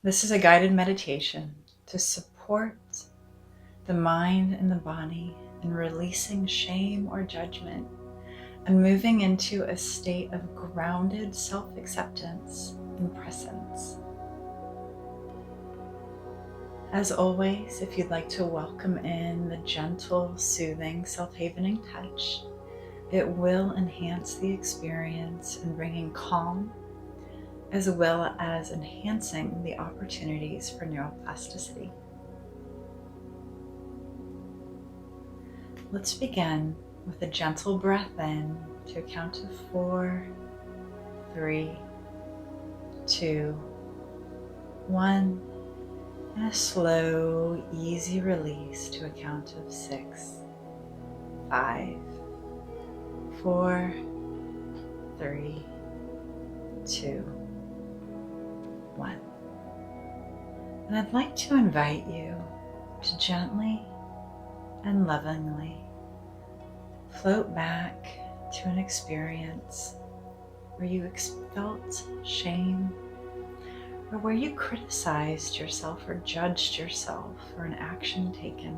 This is a guided meditation to support the mind and the body in releasing shame or judgment and moving into a state of grounded self-acceptance and presence. As always, if you'd like to welcome in the gentle, soothing, self-havening touch, it will enhance the experience in bringing calm, as well as enhancing the opportunities for neuroplasticity. Let's begin with a gentle breath in to a count of 4, 3, 2, 1, and a slow, easy release to a count of 6, 5, 4, 3, 2, 1. And I'd like to invite you to gently and lovingly float back to an experience where you felt shame, or where you criticized yourself or judged yourself for an action taken.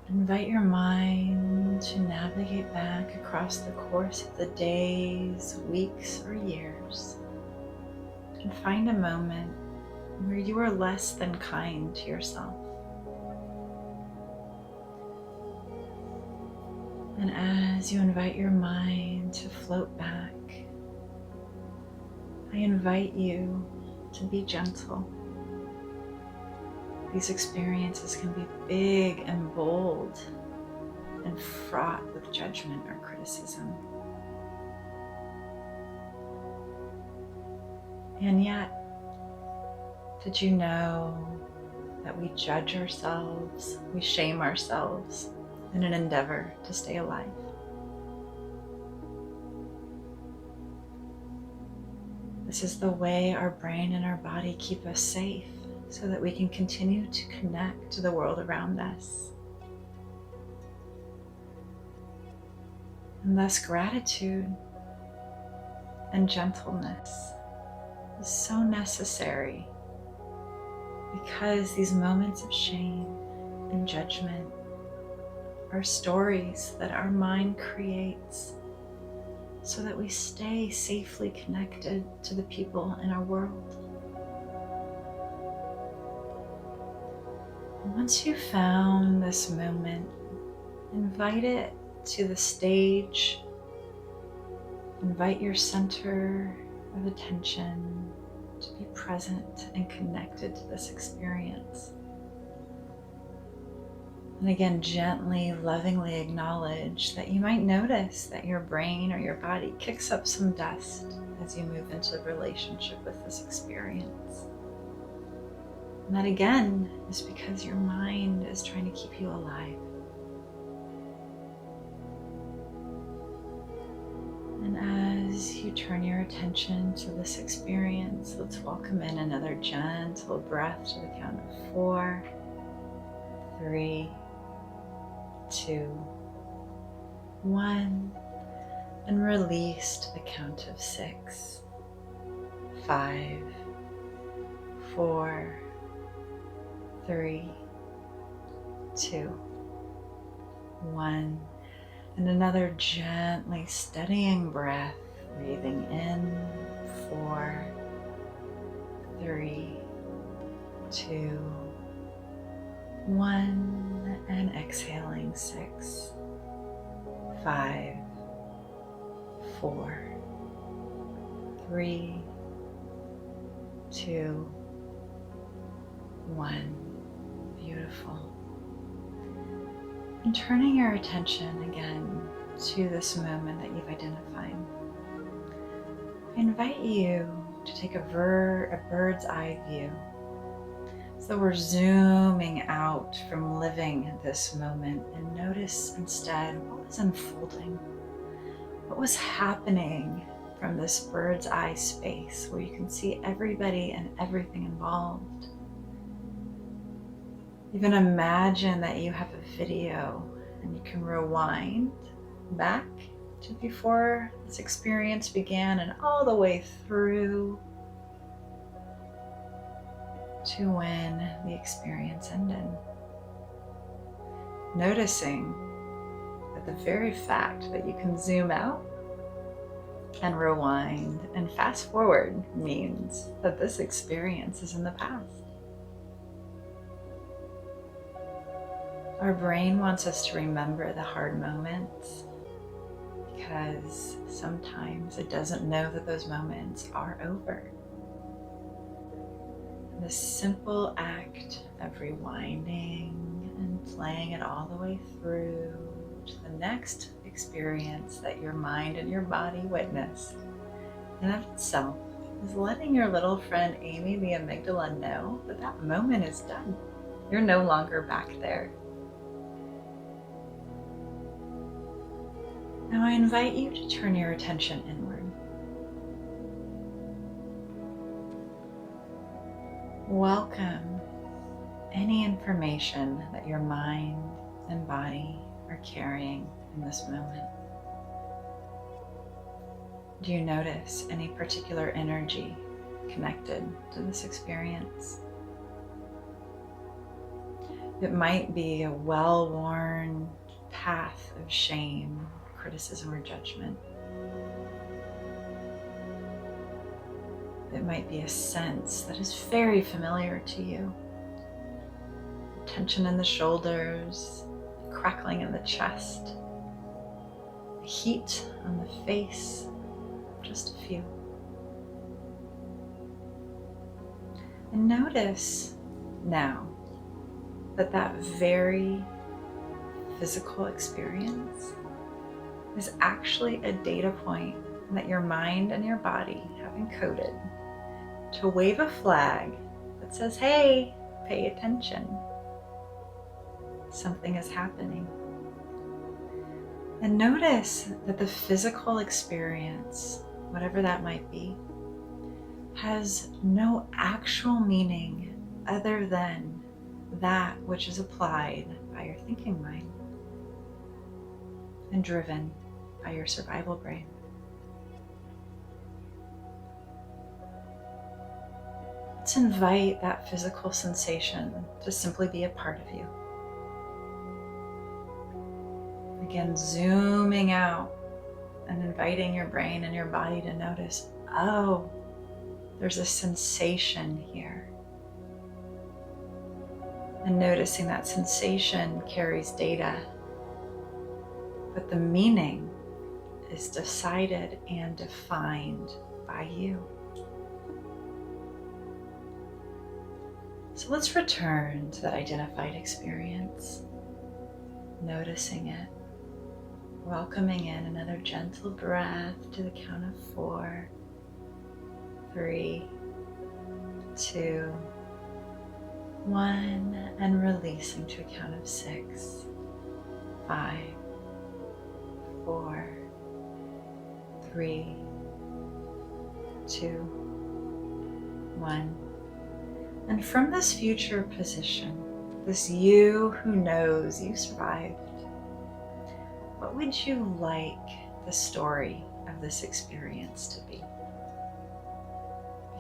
Invite your mind to navigate back across the course of the days, weeks, or years, and find a moment where you are less than kind to yourself. And as you invite your mind to float back, I invite you to be gentle. These experiences can be big and bold and fraught with judgment or criticism. And yet, did you know that we judge ourselves, we shame ourselves in an endeavor to stay alive? This is the way our brain and our body keep us safe, so that we can continue to connect to the world around us. And thus gratitude and gentleness is so necessary, because these moments of shame and judgment are stories that our mind creates so that we stay safely connected to the people in our world. Once you've found this moment, invite it to the stage. Invite your center of attention to be present and connected to this experience. And again, gently, lovingly acknowledge that you might notice that your brain or your body kicks up some dust as you move into the relationship with this experience. And that again is because your mind is trying to keep you alive. And as you turn your attention to this experience, let's welcome in another gentle breath to the count of 4, 3, 2, 1, and release to the count of 6, 5, 4, 3, 2, 1, and another gently steadying breath, breathing in 4, 3, 2, 1, and exhaling 6, 5, 4, 3, 2, 1. Beautiful. And turning your attention again to this moment that you've identified, I invite you to take a bird's eye view. So we're zooming out from living this moment, and notice instead what was unfolding, what was happening from this bird's eye space where you can see everybody and everything involved. Even imagine that you have a video and you can rewind back to before this experience began and all the way through to when the experience ended. Noticing that the very fact that you can zoom out and rewind and fast forward means that this experience is in the past. Our brain wants us to remember the hard moments because sometimes it doesn't know that those moments are over. The simple act of rewinding and playing it all the way through to the next experience that your mind and your body witnessed in of itself is letting your little friend Amy, the amygdala, know that that moment is done. You're no longer back there. Now I invite you to turn your attention inward. Welcome any information that your mind and body are carrying in this moment. Do you notice any particular energy connected to this experience? It might be a well-worn path of shame, criticism, or judgment. It might be a sense that is very familiar to you. Tension in the shoulders, crackling in the chest, heat on the face, just a few. And notice now that that very physical experience is actually a data point that your mind and your body have encoded to wave a flag that says, hey, pay attention. Something is happening. And notice that the physical experience, whatever that might be, has no actual meaning other than that which is applied by your thinking mind and driven by your survival brain. Let's invite that physical sensation to simply be a part of you. Again, zooming out and inviting your brain and your body to notice, oh, there's a sensation here. And noticing that sensation carries data, but the meaning is decided and defined by you. So let's return to that identified experience, noticing it, welcoming in another gentle breath to the count of 4, 3, 2, 1, and releasing to a count of 6, 5, 4, 3, 2, 1. And from this future position, this you who knows you survived, what would you like the story of this experience to be?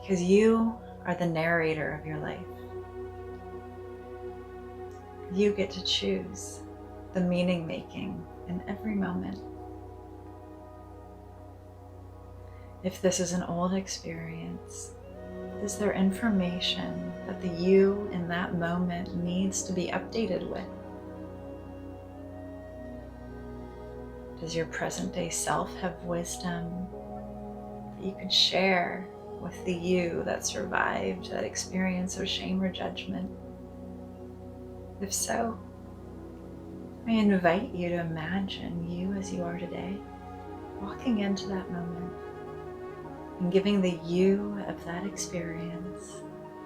Because you are the narrator of your life. You get to choose the meaning making in every moment. If this is an old experience, is there information that the you in that moment needs to be updated with? Does your present day self have wisdom that you could share with the you that survived that experience of shame or judgment? If so, I invite you to imagine you as you are today, walking into that moment and giving the you of that experience,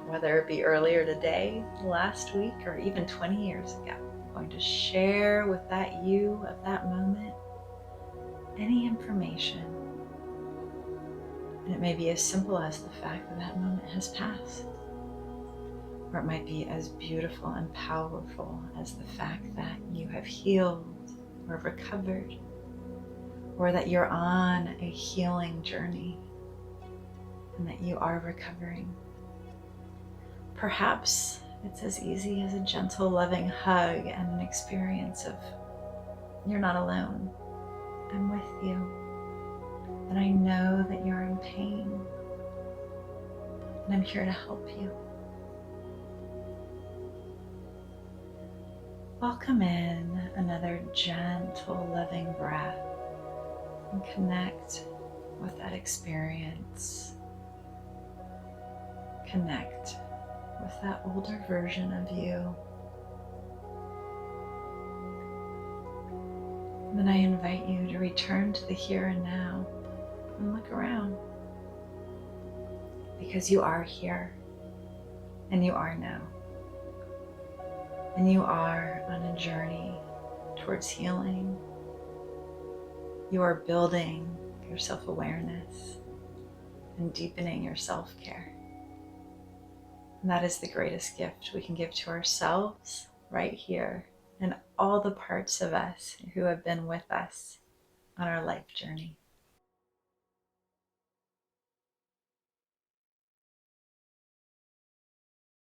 whether it be earlier today, last week, or even 20 years ago, I'm going to share with that you of that moment any information. And it may be as simple as the fact that that moment has passed. Or it might be as beautiful and powerful as the fact that you have healed or recovered. or that you're on a healing journey and that you are recovering. Perhaps it's as easy as a gentle, loving hug and an experience of, you're not alone, I'm with you, and I know that you're in pain, and I'm here to help you. Welcome in another gentle, loving breath and connect with that experience. Connect with that older version of you. And then I invite you to return to the here and now and look around, because you are here and you are now. And you are on a journey towards healing. You are building your self-awareness and deepening your self-care. And that is the greatest gift we can give to ourselves right here and all the parts of us who have been with us on our life journey.